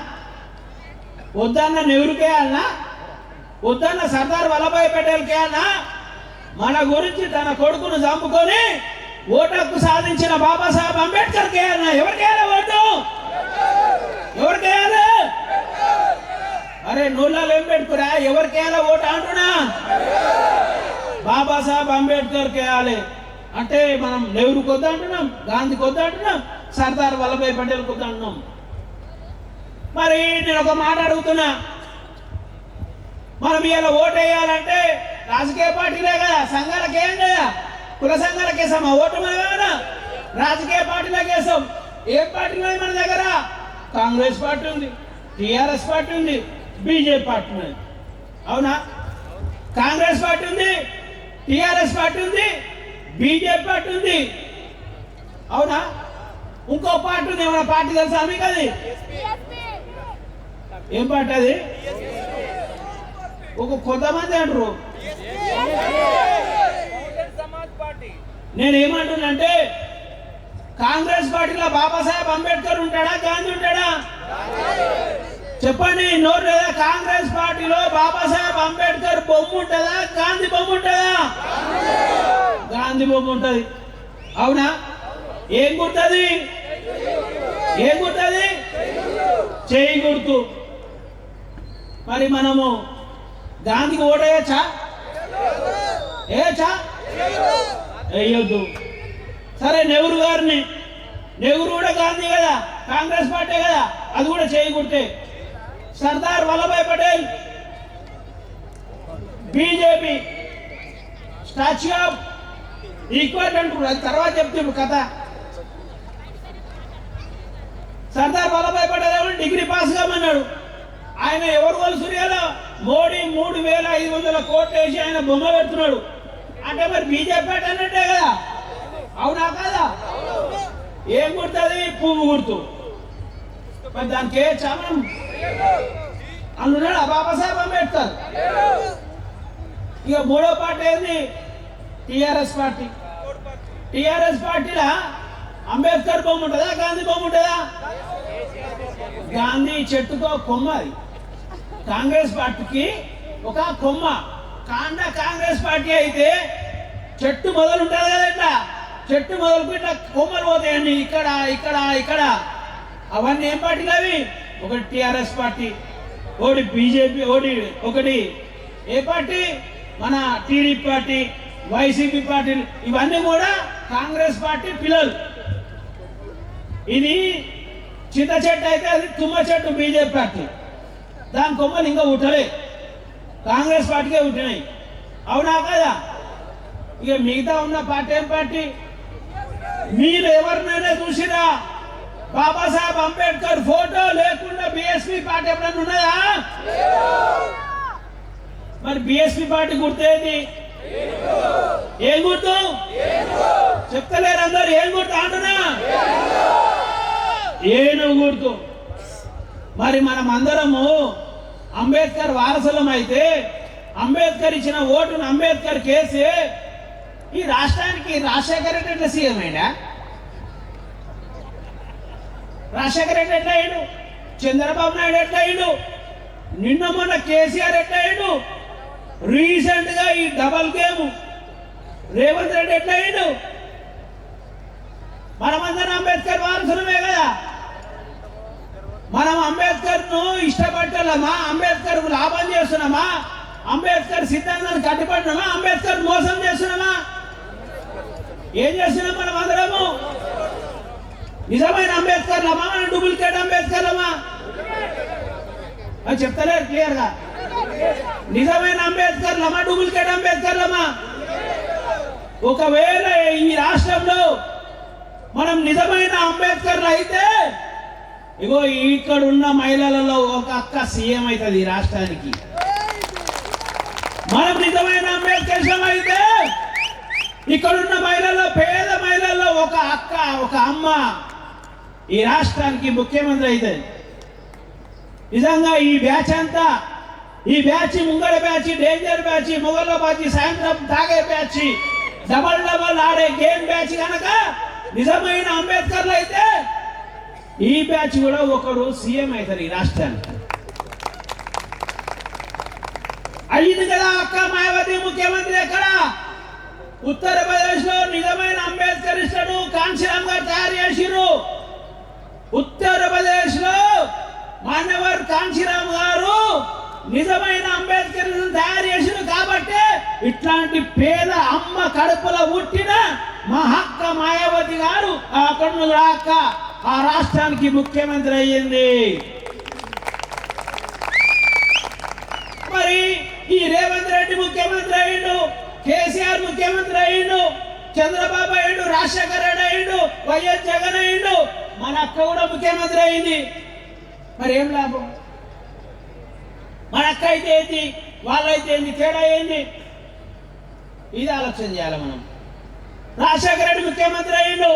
వద్దన్న నెహ్రూకి వేయాలనా? వద్దన్న సర్దార్ వల్లభాయ్ పటేల్కి వేయాలనా? మన గురించి తన కొడుకును చంపుకొని ఓటు హక్కు సాధించిన బాబాసాహెబ్ అంబేద్కర్కి వేయాలనా? ఎవరికి వేయాలి ఓటు? ఎవరికి వేయాలి? అరే నూళ్ళలో ఏం పెట్టుకురా? ఎవరికి వేయాలి ఓటు అంటున్నా? బాబాసాహెబ్ అంబేద్కర్కి వేయాలి. అంటే మనం నెహ్రూకి వద్దంటున్నాం, గాంధీకి వద్దంటున్నాం, సర్దార్ వల్లభాయ్ పటేల్కి వద్దంటున్నాం. మరి నేను ఒక మాట అడుగుతున్నా, మనం ఇలా ఓటు వేయాలంటే రాజకీయ పార్టీలే కదా, సంఘాలకు ఏం కదా, కుల సంఘాలకు వేసామా ఓటు? మన రాజకీయ పార్టీలకు వేసాం. ఏ పార్టీలో మన దగ్గర? కాంగ్రెస్ పార్టీ ఉంది, టిఆర్ఎస్ పార్టీ ఉంది, బీజేపీ పార్టీ ఉంది. అవునా? కాంగ్రెస్ పార్టీ ఉంది, టిఆర్ఎస్ పార్టీ ఉంది, బీజేపీ పార్టీ ఉంది. అవునా? ఇంకో పార్టీ ఉంది. ఏమైనా పార్టీ తెలుసా మీకు? అది ఏం పార్టీ? అది ఒక కొంతమంది అంటారు. నేనేమంటున్నానంటే కాంగ్రెస్ పార్టీలో బాబాసాహెబ్ అంబేద్కర్ ఉంటాడా, గాంధీ ఉంటాడా? చెప్పండి, నోరు లేదా? కాంగ్రెస్ పార్టీలో బాబాసాహెబ్ అంబేద్కర్ బొమ్మ ఉంటుందా, గాంధీ బొమ్మ ఉంటుందా? గాంధీ బొమ్మ ఉంటుంది. అవునా? ఏం గుర్తుంది? ఏం గుర్తుంది? చేయి గుర్తు. మరి మనము గాంధీకి ఓటేయచ్చా? వేయచ్చా? వేయొద్దు. సరే, నెహ్రూ గారిని, నెహ్రూ కూడా గాంధీ కదా, కాంగ్రెస్ పార్టీ కదా, అది కూడా చేయకుంటే Sardar Vallabhbhai Patel BJP statue of equal అంటున్నారు, అది తర్వాత చెప్తున్నాడు కథ. సర్దార్ వల్లభాయ్ పటేల్ ఏమో డిగ్రీ పాస్ కామన్నాడు. ఆయన ఎవరు వాళ్ళు సూర్యాలో మోడీ 3,500 కోట్లు వేసి ఆయన బొమ్మ పెడుతున్నాడు అంటే మరి బీజేపీ పార్టీ అన్నట్టే కదా, అవునా కదా? ఏం గుర్తుంది? పువ్వు గుర్తు. మరి దానికి ఏ చామం అందున్నాడు బాబాసాహెబ్ అంబేద్కర్. ఇక మూడో పార్టీ ఏంది? TRS party. టిఆర్ఎస్ పార్టీలో అంబేద్కర్ బొమ్మ ఉంటుందా, గాంధీ బొమ్మ ఉంటుందా? గాంధీ చెట్టుతో కొమ్మ. అది కాంగ్రెస్ పార్టీకి ఒక కొమ్మ కాండ. కాంగ్రెస్ పార్టీ అయితే చెట్టు మొదలు ఉంటుంది కదా, ఇట్లా చెట్టు మొదలుకు ఇట్లా కొమ్మలు పోతాయండి, ఇక్కడ ఇక్కడ ఇక్కడ. అవన్నీ ఏం పార్టీలు అవి? ఒకటి టిఆర్ఎస్ పార్టీ, ఒకటి బీజేపీ, ఒకటి ఏ పార్టీ? మన టీడీపీ పార్టీ, వైసీపీ పార్టీలు. ఇవన్నీ కూడా కాంగ్రెస్ పార్టీ పిల్లలు. ఇది చింత చెట్టు అయితే అది తుమ్మ చెట్టు బీజేపీ పార్టీ. దాని కొమ్మలు ఇంకా ఉట్టలే, కాంగ్రెస్ పార్టీకే ఉంటున్నాయి, అవునా కదా? ఇక మిగతా ఉన్న పార్టీ ఏం పార్టీ? మీరు ఎవరినైనా చూసినా బాబాసాహెబ్ అంబేద్కర్ ఫోటో లేకుండా బిఎస్పీ పార్టీ ఎప్పుడన్నా ఉన్నదా? మరి బిఎస్పీ పార్టీ గుర్తేది? ఏం గుర్తు చెప్తలేరు అందరు? ఏం గుర్తు అంటున్నా? ఏను గుర్తు. మరి మనం అందరము అంబేద్కర్ వారసులం అయితే అంబేద్కర్ ఇచ్చిన ఓటును అంబేద్కర్ కేసి ఈ రాష్ట్రానికి రాజశేఖర రెడ్డి ఎట్లా సీఎం అయినా? రాజశేఖర రెడ్డి ఎట్లా అయ్యాడు? చంద్రబాబు నాయుడు ఎట్లా అయ్యాడు? నిన్న మొన్న కేసీఆర్ ఎట్లా అయ్యాడు? రీసెంట్ గా ఈ డబల్ గేమ్ రేవంత్ రెడ్డి ఎట్లా అయ్యాడు? మనమందరం అంబేద్కర్ వారసులమే కదా. మనం అంబేద్కర్ ను ఇష్టపడ్డామా? అంబేద్కర్ లాభం చేస్తున్నామా? అంబేద్కర్ సిద్ధాంతాన్ని కట్టుబడినామా? అంబేద్కర్ మోసం చేస్తున్నామా? ఏం చేస్తున్నాం మనం అందరము? నిజమైన అంబేద్కర్లమా, మన డూప్లికేట్ అంబేద్కర్లమా? అది చెప్తలేరు క్లియర్ గా. నిజమైన అంబేద్కర్లమా, డూప్లికేట్ అంబేద్కర్లమా? ఒకవేళ ఈ రాష్ట్రంలో మనం నిజమైన అంబేద్కర్లు అయితే ఇగో ఇక్కడ ఉన్న మహిళలలో ఒక అక్క సీఎం అవుతుంది ఈ రాష్ట్రానికి. మనం నిజమైన అంబేద్కర్ అయితే ఇక్కడున్న మహిళల్లో, పేద మహిళల్లో ఒక అక్క, ఒక అమ్మ ఈ రాష్ట్రానికి ముఖ్యమంత్రి అవుతుంది. నిజంగా ఈ బ్యాచ్ అంతా, ఈ బ్యాచ్ ముంగడ బ్యాచ్, డేంజర్ బ్యాచ్, మొగళ్ళ బ్యాచ్, సాయంత్రం తాగే బ్యాచ్, డబల్ ఆడే గేమ్ బ్యాచ్ కనుక నిజమైన అంబేద్కర్లు అయితే ఈ బ్యాచ్ కూడా ఒకడు సీఎం అవుతారు ఈ రాష్ట్రానికి. అయింది కదా అక్క మాయావతి ముఖ్యమంత్రి. ఎక్కడ? ఉత్తరప్రదేశ్ లో నిజమైన అంబేద్కరిస్టులను కాంశీరామ్ గారు తయారు చేసిర్రు. ఉత్తరప్రదేశ్ లో మాన్యవర్ కాంశీరామ్ గారు నిజమైన అంబేద్కర్ తయారు చేసిరు. కాబట్టి ఇట్లాంటి పేద అమ్మ కడుపులో పుట్టిన మా అక్క మాయావతి గారు అక్కడ అక్క ఆ రాష్ట్రానికి ముఖ్యమంత్రి అయ్యింది. మరి ఈ రేవంత్ రెడ్డి ముఖ్యమంత్రి అయ్యిండు, కేసీఆర్ ముఖ్యమంత్రి అయ్యిండు, చంద్రబాబు అయ్యిండు, రాజశేఖర రెడ్డి అయ్యిండు, వైఎస్ జగన్ అయ్యిండు, మన అక్క కూడా ముఖ్యమంత్రి అయింది. మరి ఏం లాభం? మన అక్క అయితే ఏంటి, వాళ్ళైతే ఏంటి, తేడా ఏంటి? ఇది ఆలోచన చేయాలి మనం. రాజశేఖర రెడ్డి ముఖ్యమంత్రి అయ్యిండు,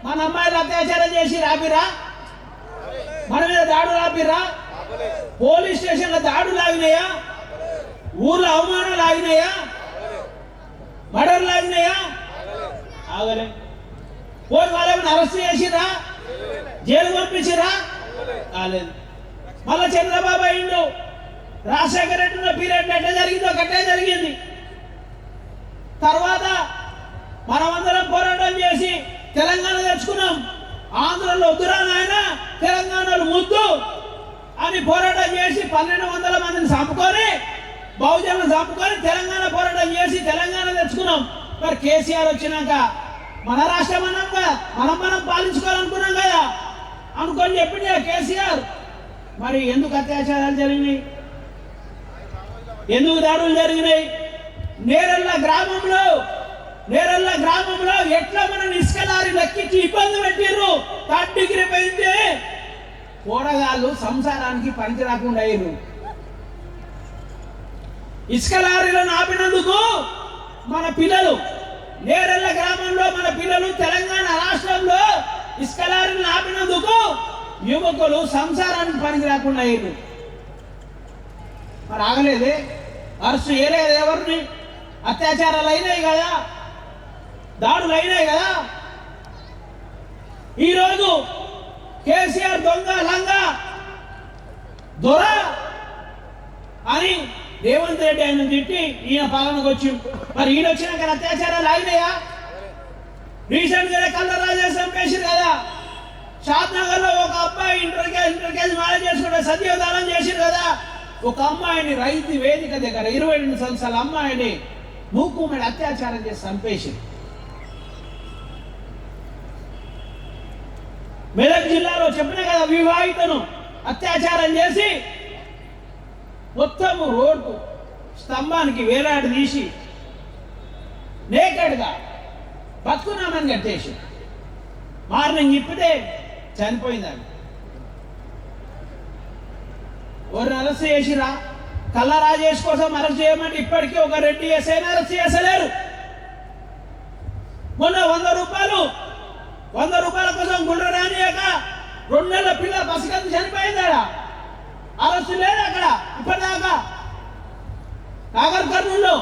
మన అమ్మాయిలు అత్యాచారం చేసి రాపిరా? మన మీద దాడులు ఆపిరా? పోలీస్ స్టేషన్లో దాడులు ఆగినాయా? ఊర్లో అవమానాలు ఆగినాయా? మర్డర్లు ఆగినాయా? ఆగలే. పోయి వాళ్ళేమైనా అరెస్ట్ చేసిరా? జైలు పంపించిరా? కాలేదు. మళ్ళా చంద్రబాబు అయ్యిండు, రాజశేఖర రెడ్డి ఉన్న పీరియడ్ ఎట్లా జరిగిందో గట్టే జరిగింది. తర్వాత మనమందరం పోరాటం చేసి తెలంగాణ తెచ్చుకున్నాం. ఆంధ్రలో వద్దురా నాయన, తెలంగాణలో ముద్దు అని పోరాటం చేసి 1200 మందిని చంపుకొని బహుజనులు చంపుకొని తెలంగాణ పోరాటం చేసి తెలంగాణ తెచ్చుకున్నాం. మరి కేసీఆర్ వచ్చినాక మన రాష్ట్రం అన్నాంగా మనం పాలించుకోవాలనుకున్నాం కదా అనుకొని చెప్పింది కేసీఆర్. మరి ఎందుకు అత్యాచారాలు జరిగినాయి, ఎందుకు దాడులు జరిగినాయి? నేరెళ్ళ గ్రామంలో ఎట్లా మనం ఇసుక లారీ లెక్కించి ఇబ్బంది పెట్టిర్రు. 3rd డిగ్రీ పోయింది, కూరగాయలు సంసారానికి పనికి రాకుండా అయ్యారు. ఇసుక లారీలను ఆపినందుకు మన పిల్లలు నేరెళ్ళ గ్రామంలో మన పిల్లలు తెలంగాణ రాష్ట్రంలో ఇసుక లారీలను ఆపినందుకు యువకులు సంసారానికి పనికి రాకుండా అయ్యారు. మరి ఆగలేదే, అరెస్టు చేయలేదు ఎవరిని? అత్యాచారాలు అయినాయి కదా, దాడులు అయినాయి కదా. ఈరోజు కేసీఆర్ దొంగ లంగా దొర అని రేవంత్ రెడ్డి ఆయన తిట్టి ఈయన పాలనకు వచ్చి, మరి ఈయన వచ్చినాక అత్యాచారాలు అయినాయా? రీసెంట్ గా కల్లరాజు చంపేసారు కదా. షాద్నగర్ లో ఒక అబ్బాయి ఇంటర్ కేసు మ్యారేజ్ చేసుకుంటే సత్యదానం చేసారు కదా. ఒక అమ్మాయిని రైతు వేదిక దగ్గర 22 సంవత్సరాల అమ్మాయిని మూకుమ్మడి అత్యాచారం చేసి చంపేసి మెదక్ జిల్లాలో చెప్పిన కదా, వివాహితను అత్యాచారం చేసి మొత్తం రోడ్డు స్తంభానికి వేలాడి తీసి నేకెడ్గా బతుకున్నామని కట్టేసి మార్నింగ్ ఇప్పితే చనిపోయిందని. ఎవరిని అరెస్ట్ చేసిరా? కళ్ళ రాజేష్ కోసం అరెస్ట్ చేయమంటే ఇప్పటికీ ఒక రెడ్డి ఎస్ఐని అరెస్ట్ చేసలేరు. మొన్న 100 రూపాయల కోసం గుండ్ర రానియక 2 నెలల పిల్ల బస్సుకెళ్ళి చనిపోయిందా? అరెస్ట్ లేదు అక్కడ ఇప్పటిదాకా. నాగర్ కర్నూలులో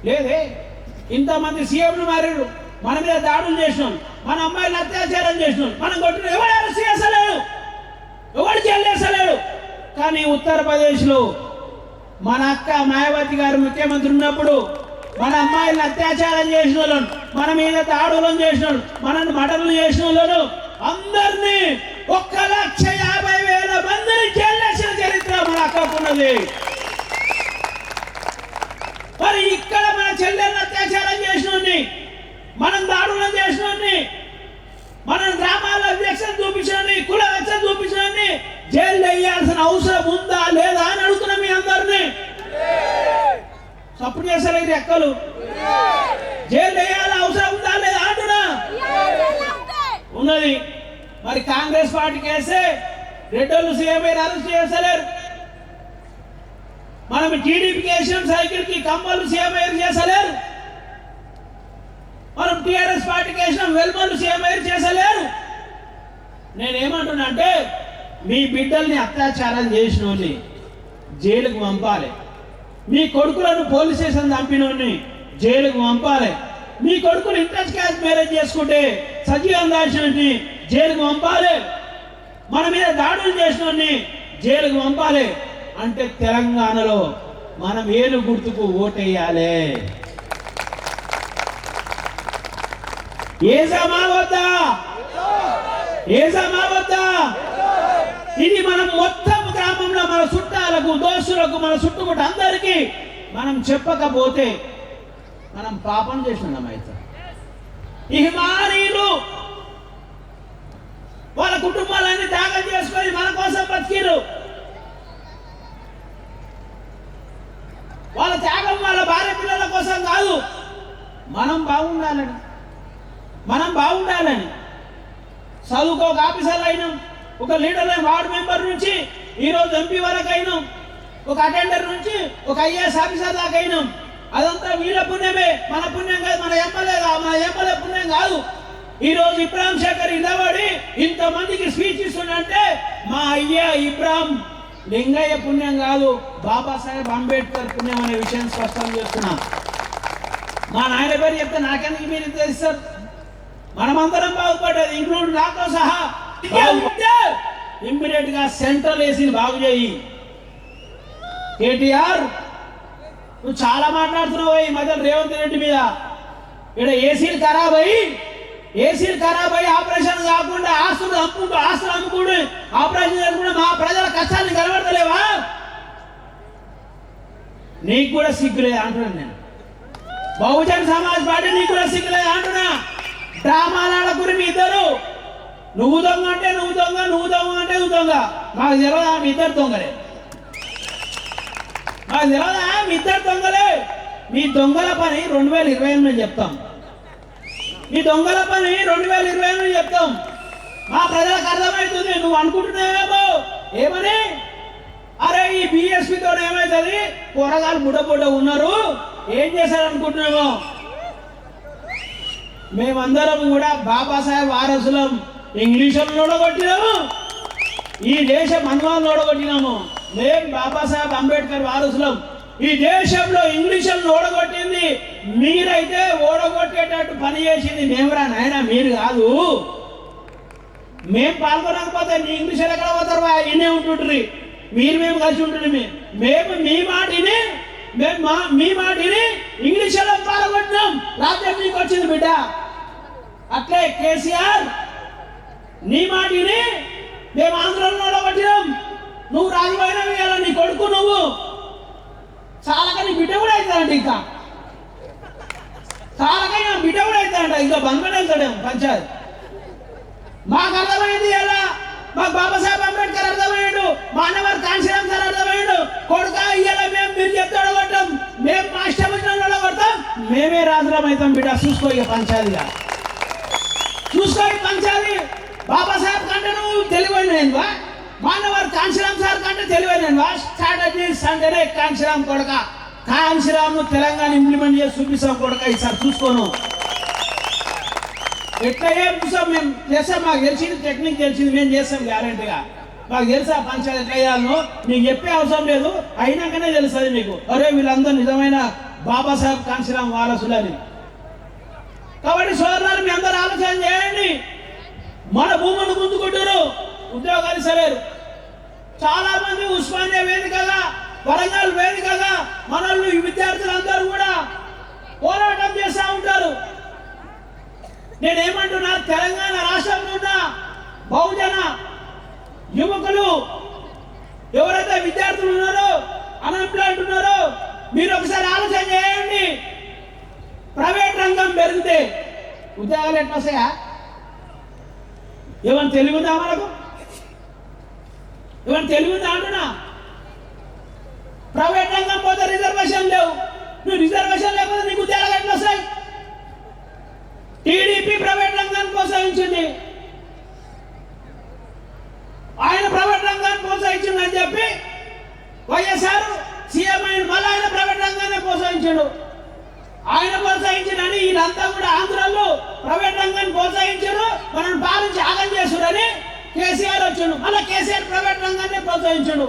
లేదే. ఇంతమంది సీఎంలు మారారు, మన మీద దాడులు చేసినాం, మన అమ్మాయిలు అత్యాచారం చేసినాం, మనం కొట్టిన ఎవరు అరెస్ట్ చేసలేడు, ఎవరు జైలు చేసలేడు. కానీ ఉత్తరప్రదేశ్లో మన అక్క మాయావతి గారు ముఖ్యమంత్రి ఉన్నప్పుడు మన అమ్మాయిలను అత్యాచారం చేసిన వాళ్ళను, మన మీద దాడులను చేసిన వాళ్ళు, మనల్ని మటన్లు చేసిన వాళ్ళను అందరినీ 1,50,000 మందిని జైలు చేసిన చరిత్ర మన అక్కకున్నది. మరి ఇక్కడ మన చెల్లెలను అత్యాచారం చేసిన, మనం దాడులను చేసిన, మనం గ్రామాల్లో వివక్ష చూపించిన, కుల వివక్ష చూపించిన జైలు వేయాల్సిన అవసరం ఉందా లేదా అని అడుగుతున్నాం మీ అందరినీ. సపోర్ట్ చేసలేదు ఎక్కలు, జైలు వేయాల అవసరం ఉందా లేదా అంటున్నా ఉన్నది. మరి కాంగ్రెస్ పార్టీకి వేస్తే రెడ్డోళ్ళు సీఎం అరెస్ట్ చేసలేరు. మనం టీడీపీకి వేసిన సైకిల్ కి కమ్మలు సీఎం చేసలేరు. మనం టీఆర్ఎస్ పార్టీకి వేసిన వెల్మలు సీఎం చేసలేరు. నేనేమంటున్నా అంటే మీ బిడ్డల్ని అత్యాచారం చేసిన వాళ్ళని జైలుకు పంపాలి, మీ కొడుకులను పోలీస్ స్టేషన్ చంపినోడిని జైలుకు పంపాలి, మీ కొడుకులు ఇంటర్ క్యాస్ట్ మ్యారేజ్ చేసుకుంటే సజీవం దాచినోడిని జైలుకు పంపాలి, మన మీద దాడులు చేసినోడిని జైలుకు పంపాలి. అంటే తెలంగాణలో మనం ఏలు గుర్తుకు ఓటేయాలి. ఇది మనం మొత్తం గ్రామంలో మన చుట్టాలకు, దోస్తులకు, మన చుట్టుముట్టు అందరికీ మనం చెప్పకపోతే మనం పాపం చేస్తున్నాం. అయితే ఈ హిమానీయులు వాళ్ళ కుటుంబాలన్నీ త్యాగం చేసుకొని మన కోసం బతికిరు. వాళ్ళ త్యాగం వాళ్ళ భార్య పిల్లల కోసం కాదు, మనం బాగుండాలని చదువుకో ఒక ఆఫీసర్లు అయినాం, ఒక లీడర్ వార్డు మెంబర్ నుంచి ఈరోజు ఎంపీ వరకు అయినాం, ఒక అటెండర్ నుంచి ఒక ఐఏఎస్ ఆఫీసర్ దాకా అయినాం. అదంతా వీళ్ళ పుణ్యమే, మన పుణ్యం కాదు, మన ఎమ్మెల్యే పుణ్యం కాదు. ఈరోజు ఇబ్రాహిం శేఖర్ నిలబడి ఇంతమందికి స్పీచ్ ఇస్తుందంటే మా అయ్యా ఇబ్రాహిం లింగయ్య పుణ్యం కాదు, బాబాసాహెబ్ అంబేద్కర్ పుణ్యం అనే విషయం స్పష్టం చేస్తున్నాం. మా నాయన పేరు చెప్తే నాకెందుకు మీరు తెలుస్తారు? మనమందరం బాగుపడ్డది, ఇంక్లూడ్ నాతో సహా. ఇమ్మీడియట్ గా సెంట్రల్ ఏసీని బాగు చేయి. కేటీఆర్ నువ్వు చాలా మాట్లాడుతున్నావు ఈ మధ్య రేవంత్ రెడ్డి మీద. ఇక్కడ ఏసీలు ఖరాబ్ అయ్యి ఏసీలు ఖరాబ్ అయ్యి ఆపరేషన్ కాకుండా ఆస్తులు అమ్ముకుంటూ ఆపరేషన్ చేసుకుంటే మా ప్రజల కష్టాన్ని కనబడతలేవా? నీకు కూడా సిగ్గులేదు అంటున్నాను నేను. బహుజన్ సమాజ్ పార్టీ నీకు కూడా సిగ్గులేదు అంటున్నా. డ్రామాల గురి మీ ఇద్దరు, నువ్వు దొంగ అంటే నువ్వు దొంగ, నువ్వు దొంగ అంటే నువ్వు దొంగ. మాకు తెలియదా మీ ఇద్దరు దొంగలే? మాకు తెలియదా మీ ఇద్దరు దొంగలే? మీ దొంగల పని 2028 చెప్తాం. మీ దొంగల పని 2028 చెప్తాం. మా ప్రజలకు అర్థమవుతుంది. నువ్వు అనుకుంటున్నావేమో ఏమని, అరే ఈ బిఎస్పీతో ఏమవుతుంది, కూరగాయలు బుడ్డ ఉన్నారు, ఏం చేశారు అనుకుంటున్నామో. మేమందరం కూడా బాబాసాహెబ్ వారసులం. ఇంగ్లీషులను ఓడగొట్టినాము, ఈ దేశ మన్వాలను ఓడగొట్టినాము. మేము బాబాసాహెబ్ అంబేద్కర్ వారసులం. ఈ దేశంలో ఇంగ్లీషులను ఓడగొట్టింది మీరైతే, ఓడగొట్టేటట్టు పని చేసింది మేమురా నాయన, మీరు కాదు. మేము పాల్గొనకపోతే నీ ఇంగ్లీషులు ఎక్కడ పోతారు? ఇన్నే ఉంటుండ్రి మీరు, మేము కలిసి ఉంటుంది. మేము మీ మాటిని ఇంగ్లీషులో పాల్గొంటున్నాం. రాజ్యం నీకు వచ్చింది బిడ్డ. అట్లే కేసీఆర్ నీ మాటిని మేము ఆంధ్రంలో ఓడగొట్టినాం. నువ్వు రాజుపోయినావు, ఇలా నీ కొడుకు నువ్వు చాలక నీ బిడ్డ కూడా అవుతాడంట. ఇంకా చాలకైనా బిడ్డ కూడా అవుతాడంట. ఇంకా బంధువులు వెళ్తాడేమో పంచాయత్. మాకు అర్థమైంది ఎలా, మాకు బాబాసాహెబ్ అంబేద్కర్ అర్థమయ్యాడు, మానవర్ కాంశీరామ్ సార్ అర్థమయ్యాడు. కొడుక ఇయ్యాల మేము మీరు చెప్తాడు కొట్టాం, మేము మా ఇష్టం వచ్చిన కొడతాం, మేమే రాజులం అవుతాం బిడ్డ. చూసుకో ఇక పంచాయతీగా, చూసుకో ఈ పంచాయతీ. బాబాసాహెబ్ కంటే నువ్వు తెలివైనవా? మానవర్ కాంశీరామ్ సార్ కంటే తెలివైనవా? స్ట్రాటజీస్ అంటేనే కాంశీరామ్ కొడక. కాంశీరామ్ తెలంగాణ ఇంప్లిమెంట్ చేసి చూపిస్తాం కొడక. ఈసారి చూసుకోను ఎట్లా ఏం చూసాం, మేము చేస్తాం. మాకు తెలిసింది టెక్నిక్ తెలిసింది, మేము చేస్తాం గ్యారంటీగా. మాకు తెలుసా పంచాయతీ ఎట్లా చేయాలనో, మీకు చెప్పే అవసరం లేదు, అయినాకనే తెలుస్తుంది మీకు. అరే వీళ్ళందరూ నిజమైన బాబాసాహెబ్ కాంశీరామ్ వారసులని. కాబట్టి సోదరులు మీ అందరూ ఆలోచన చేయండి. మన భూములు గుంజుకుంటారు, ఉద్యోగాలు సరేరు. చాలా మంది ఉస్మానియా వేదికగా, వరంగల్ వేదికగా మనల్ని విద్యార్థులందరూ కూడా పోరాటం చేస్తూ ఉంటారు. నేనేమంటున్నా, తెలంగాణ రాష్ట్రంలో ఉన్న బహుజన యువకులు ఎవరైతే విద్యార్థులు ఉన్నారో, అన్ఎంప్లాయ్డ్ ఉన్నారో, మీరు ఒకసారి ఆలోచన చేయండి. ప్రైవేట్ రంగం పెరిగితే ఉద్యోగాలు ఎట్లా వస్తాయా? ఏమన్నా తెలివిందా మనకు? ఏమన్నా తెలివిందా అంటున్నా? ప్రైవేట్ రంగం పోతే రిజర్వేషన్ లేవు. నువ్వు రిజర్వేషన్ లేకపోతే నీకు ఉద్యోగాలు ఎట్లా వస్తాయి? టీడీపీ ప్రైవేట్ రంగాన్ని ప్రోత్సహించింది, ఆయన ప్రైవేట్ రంగాన్ని ప్రోత్సహించింది అని చెప్పి వైఎస్ఆర్ సీఎం అయిన మళ్ళీ ఆయన ప్రైవేట్ రంగాన్ని ప్రోత్సహించాడు. ఆయన ప్రోత్సహించినని వీళ్ళంతా కూడా ఆంధ్రలో ప్రైవేట్ రంగాన్ని ప్రోత్సహించారు, మనం పాలించి ఆగం చేశారని కేసీఆర్ వచ్చాడు. మళ్ళీ కేసీఆర్ ప్రైవేట్ రంగాన్ని ప్రోత్సహించాడు.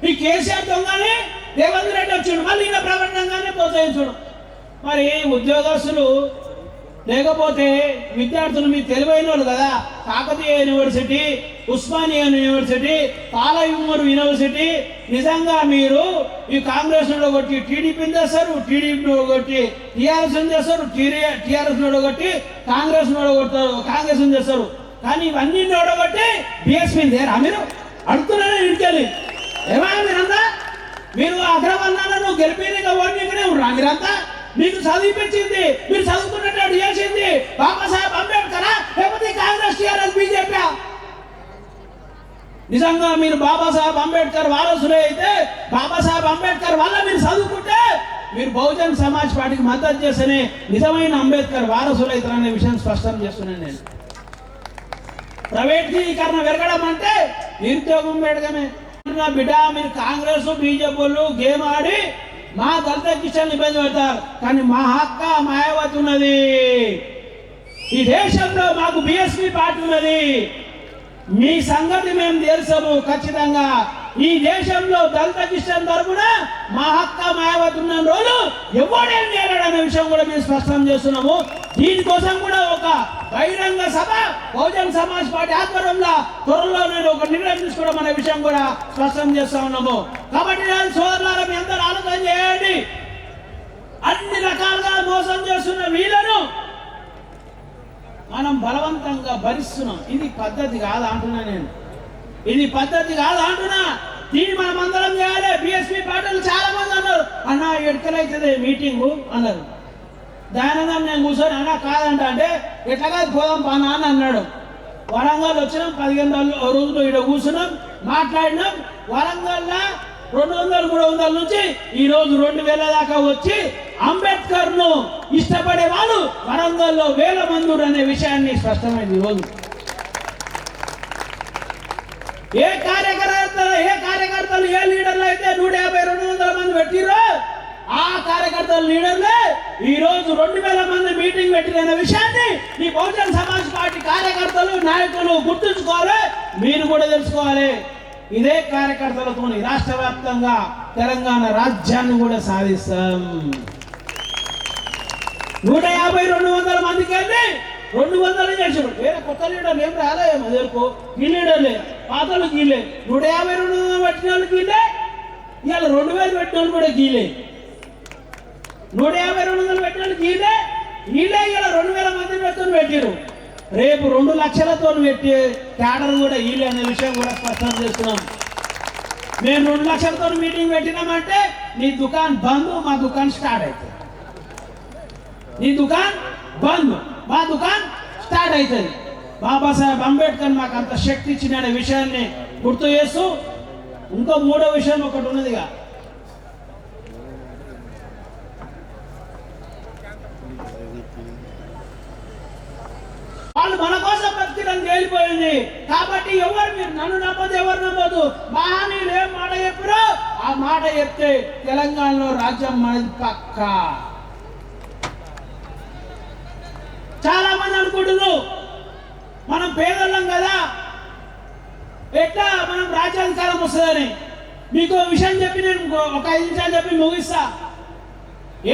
ఈ కేసీఆర్ దొంగని రేవంత్ రెడ్డి వచ్చాడు, మళ్ళీ ఈయన ప్రైవేట్ రంగాన్ని ప్రోత్సహించాడు. మరి ఉద్యోగస్తులు లేకపోతే విద్యార్థులు మీరు తెలివైన వాళ్ళు కదా. Kakatiya university, Osmania university, Palayuru university, నిజంగా మీరు ఈ కాంగ్రెస్ కొట్టి టీడీపీని చేస్తారు, టీడీపీ కొట్టి టీఆర్ఎస్ చేస్తారు, టీఆర్ఎస్ కొట్టి కాంగ్రెస్ చేస్తారు. కానీ ఇవన్నీ ఓడగొట్టి బిఎస్పీ దేరా మీరు అడుగుతున్నారా? ఇంటికెళ్ళి ఏమైనా మీరంతా మీరు అగ్రవర్ణాలను గెలిపి ఓడినే ఉన్నా మీరంతా. మీకు చదివిపించింది, మీరు చదువుకున్నట్టు చేసింది బాబాసాహెబ్ అంబేద్కరా లేకపోతే కాంగ్రెస్, టీఆర్ఎస్, బీజేపీ? నిజంగా మీరు బాబాసాహెబ్ అంబేద్కర్ వారసులే అయితే, బాబాసాహెబ్ అంబేద్కర్ వల్ల మీరు చదువుకుంటే మీరు బహుజన్ సమాజ్ పార్టీకి మద్దతు చేస్తేనే నిజమైన అంబేద్కర్ వారసులు అవుతారనే విషయం స్పష్టం చేస్తున్నాను నేను. ప్రైవేటీకరణ పెరగడం అంటే నిరుద్యోగం పెరగమే. బిడ్డ మీరు కాంగ్రెస్, బీజేపీలు గేమ్ ఆడి మా దళిత కిషన్ ఇబ్బంది పెడతారు, కానీ మా హక్క మాయావతి ఉన్నది. ఈ దేశంలో మాకు బిఎస్పీ పార్టీ ఉన్నది. మీ సంగతి మేము తెలుసాము ఖచ్చితంగా. ఈ దేశంలో దళిత కిషన్ తరపున మా హక్క మాయావతి ఉన్న రోజు ఎవడేం చేయలేడనే విషయం కూడా మేము స్పష్టం చేస్తున్నాము. దీనికోసం కూడా ఒక బహిరంగ సభ బహుజన్ సమాజ్ పార్టీ ఆధ్వర్యంలో త్వరలో నేను ఒక నిర్ణయం తీసుకోవడం అనే విషయం కూడా స్పష్టం చేస్తా ఉన్నాము. కాబట్టి సోదరులారా మీ అందరూ ఆలోచన చేయండి. అన్ని రకాలుగా మోసం చేస్తున్న వీళ్ళను మనం బలవంతంగా భరిస్తున్నాం. ఇది పద్ధతి కాదు అంటున్నా నేను, ఇది పద్ధతి కాదు అంటున్నా. దీన్ని మనం అందరం చేయాలి. బిఎస్పీ పార్టీలు చాలా మంది అన్నారు, అన్న ఎక్కడైతుంది మీటింగు అన్నారు. దానందరం నేను కూర్చొని అన్న కాదంట అంటే ఎట్లా కాదు పోదాం పానా అని అన్నాడు. వరంగల్ వచ్చినాం, 15 రోజులు ఇక్కడ కూర్చున్నాం, మాట్లాడినాం. వరంగల్లో 200-300 నుంచి ఈ రోజు 2000 దాకా వచ్చి అంబేద్కర్ ను ఇష్టపడే వాళ్ళు వరంగల్లో 1000 మంది అనే విషయాన్ని స్పష్టమైంది. ఈరోజు ఏ కార్యకర్తలు ఏ లీడర్లు అయితే 150-200 మంది పెట్టిరో ఆ కార్యకర్తల లీడర్లే ఈ రోజు 2000 మంది మీటింగ్ పెట్టిన విషయాన్ని ఈ బహుజన సమాజ్ పార్టీ కార్యకర్తలు నాయకులు గుర్తుంచుకోవాలి. మీరు కూడా తెలుసుకోవాలి. ఇదే కార్యకర్తలతో రాష్ట్ర వ్యాప్తంగా తెలంగాణ రాజ్యాన్ని కూడా సాధిస్తాం. 150-200 మందికి వెళ్ళి 200 చేసాడు. వేరే కొత్త లీడర్లు ఏం రాలే మొదలుకో, ఈ లీడర్లే పాతలు గీలే. 150-200 పెట్టిన వాళ్ళు గీలే, ఇవాళ 2000 పెట్టిన వాళ్ళు కూడా గీలే. 150-200 పెట్టిన వాళ్ళు గీలే, ఇలా 2000 మంది పెట్టారు. రేపు 2 లక్షలతో పెట్టి క్యాడర్ కూడా ఈలే అనే విషయం కూడా స్పష్టం చేస్తున్నాం. మేము 2 లక్షలతో మీటింగ్ పెట్టినామంటే నీ దుకాన్ బంద్, మా దుకాన్ స్టార్ట్ అవుతుంది. నీ దుకాన్ బంద్, మా దుకాన్ స్టార్ట్ అవుతుంది. బాబాసాహెబ్ అంబేద్కర్ మాకు అంత శక్తి ఇచ్చిన అనే విషయాన్ని గుర్తు చేస్తూ ఇంకో 3వ విషయం ఒకటి ఉన్నదిగా. వాళ్ళు మన కోసం బతికడం తేలిపోయింది. కాబట్టి ఎవరు మీరు నన్ను నమ్మదు, ఎవరు నమ్మదు. మహానీయులు ఏం మాట చెప్పారో ఆ మాట చెప్తే తెలంగాణలో రాజ్యం మనది పక్క. చాలా మంది అనుకుంటున్నారు మనం పేదోళ్ళం కదా, ఎట్లా మనం రాజ్యాధికారం వస్తుందని. మీకు విషయం చెప్పి నేను ఒక 5 నిమిషాలు చెప్పి ముగిస్తా.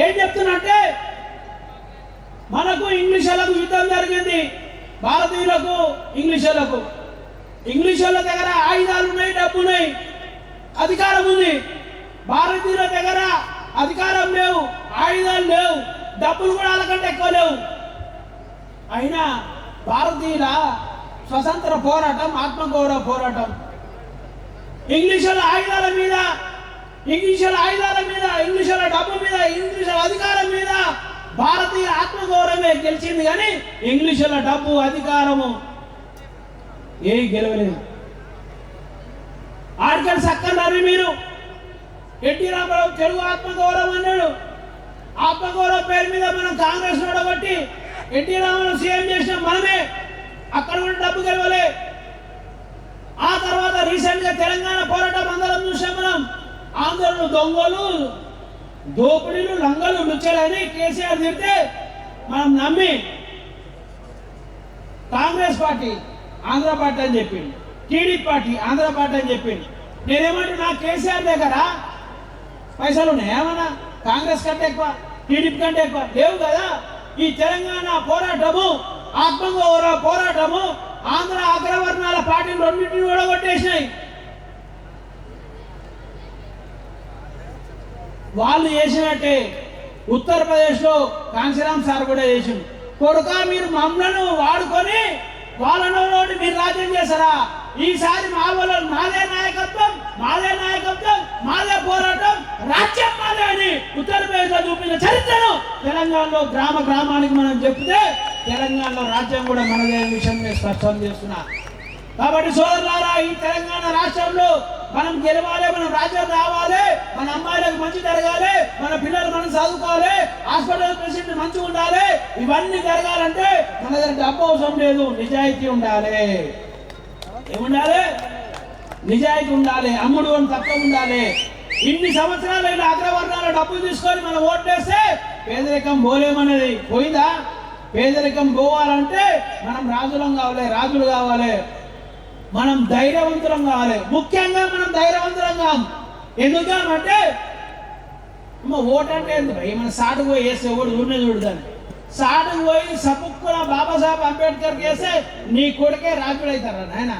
ఏం చెప్తున్నట్టే మనకు ఇంగ్లీషులకు యుద్ధం జరిగింది, భారతీయులకు ఇంగ్లీషులకు. ఇంగ్లీషుల దగ్గర ఆయుధాలు ఉన్నాయి, డబ్బు ఉన్నాయి, అధికారం ఉంది. భారతీయుల దగ్గర అధికారం లేవు, ఆయుధాలు లేవు, డబ్బులు కూడా వాళ్ళకంటే ఎక్కువ లేవు. అయినా భారతీయుల స్వతంత్ర పోరాటం, ఆత్మగౌరవ పోరాటం ఇంగ్లీషుల ఆయుధాల మీద, ఇంగ్లీషుల డబ్బు మీద, ఇంగ్లీషుల అధికారం మీద భారతీయ ఆత్మగౌరవమే గెలిచింది. కానీ ఇంగ్లీషుల డబ్బు, అధికారము ఏం గెలవలేదు. ఆర్కల్ సక్కన్నారు మీరు. ఎన్టీ రామారావు తెలుగు ఆత్మగౌరవం అన్నాడు. ఆత్మగౌరవం పేరు మీద మనం కాంగ్రెస్ నడబట్టి ఎన్టీ రామారావు సీఎం చేసిన మనమే, అక్కడ కూడా డబ్బు గెలవలే. ఆ తర్వాత రీసెంట్ గా తెలంగాణ పోరాటం అందరం చూసాం మనం. ఆంధ్రలో దొంగలు, దోపిడీలు, లంగలు, లుచ్చలని కేసీఆర్ తిడితే మనం నమ్మి కాంగ్రెస్ పార్టీ ఆంధ్ర పార్టీ అని చెప్పింది, టీడీపీ పార్టీ ఆంధ్ర పార్టీ అని చెప్పింది. నేనేమంటే నా కేసీఆర్ దగ్గర పైసలు ఉన్నాయి ఏమన్నా? కాంగ్రెస్ కంటే ఎక్కువ, టీడీపీ కంటే ఎక్కువ లేవు కదా. ఈ తెలంగాణ పోరాటము, ఆత్మగౌరవ పోరాటము ఆంధ్ర అగ్రవర్ణాల పార్టీలు రెండింటిని కూడా కొట్టేసినాయి. వాళ్ళు చేసినట్టే ఉత్తరప్రదేశ్లో కాంశీరామ్ సార్ కూడా చేసిండు. కొడుక మీరు మమ్మలను వాడుకొని వాళ్ళను మీరు రాజ్యం చేశారా? ఈసారి మా వాళ్ళు మాదే నాయకత్వం, మాదే పోరాటం, రాజ్యం మాదే అని ఉత్తరప్రదేశ్ లో చూపిన చరిత్రను తెలంగాణలో గ్రామ గ్రామానికి మనం చెప్తే తెలంగాణలో రాజ్యం కూడా మనదే విషయం నేను స్పష్టం చేస్తున్నా. కాబట్టి సోదరులారా, ఈ తెలంగాణ రాష్ట్రంలో మనం గెలవాలి, మనం రాజ్యం రావాలి, మన అమ్మాయిలకు మంచి జరగాలి, మన పిల్లలు మనం చదువుకోవాలి, హాస్పిటల్ పేషెంట్ మంచిగా ఉండాలి. ఇవన్నీ జరగాలంటే మన దగ్గర డబ్బు అవసరం లేదు, నిజాయితీ ఉండాలి. ఏముండాలి? నిజాయితీ ఉండాలి, అమ్ముడు అని తక్కువ ఉండాలి. ఇన్ని సంవత్సరాలు అగ్రవర్ణాల డబ్బులు తీసుకొని మనం ఓట్లేస్తే పేదరికం పోలేమనేది పోయిందా? పేదరికం పోవాలంటే మనం రాజులు కావాలి, మనం ధైర్యవంతులం కావాలి. ముఖ్యంగా మనం ధైర్యవంతులం కాదు. ఎందుకంటే ఓటు అంటే మన సాటుకు పోయి వేస్తే ఓటు చూడదాన్ని, సాటుకు పోయి సపుక్కున బాబాసాహెబ్ అంబేద్కర్ వేస్తే నీ కొడుకే రాజుడు అవుతారా నాయన?